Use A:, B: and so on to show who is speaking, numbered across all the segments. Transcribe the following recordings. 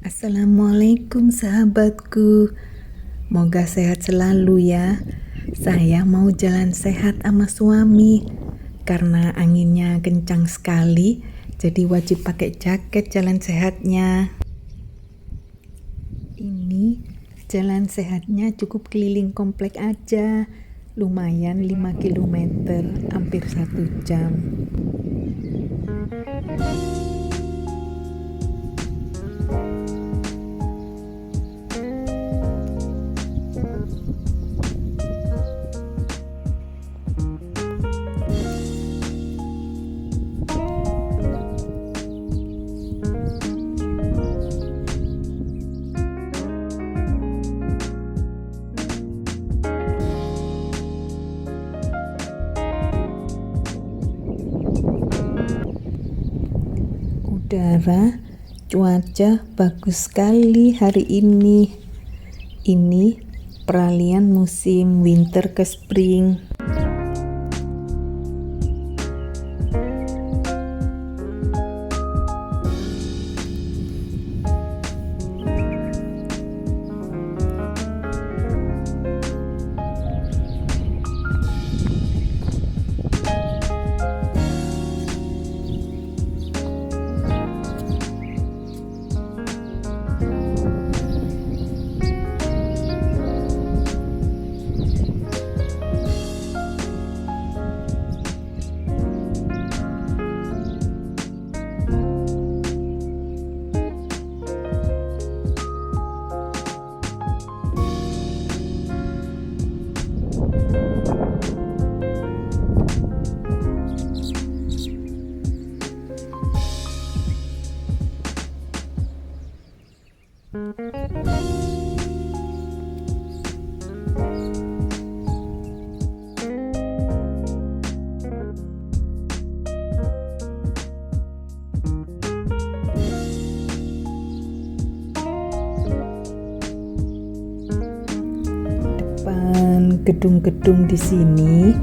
A: Assalamualaikum sahabatku, moga sehat selalu ya. Saya mau jalan sehat sama suami. Karena anginnya kencang sekali, jadi wajib pakai jaket jalan sehatnya. Ini jalan sehatnya cukup keliling komplek aja. Lumayan 5 km, hampir 1 jam. Udara, cuaca bagus sekali hari ini. Ini peralihan musim winter ke spring. Gedung-gedung di sini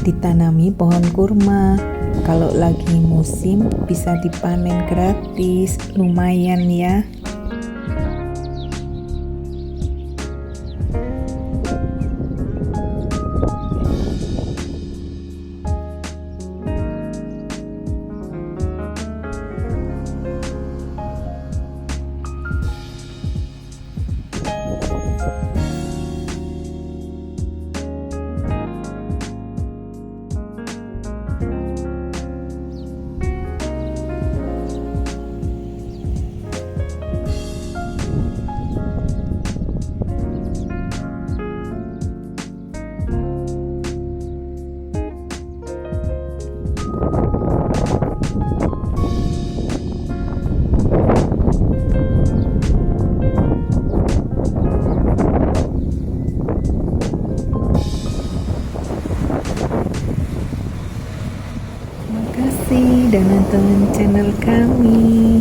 A: ditanami pohon kurma. Kalau lagi musim bisa dipanen gratis, lumayan ya. Dan nonton channel kami.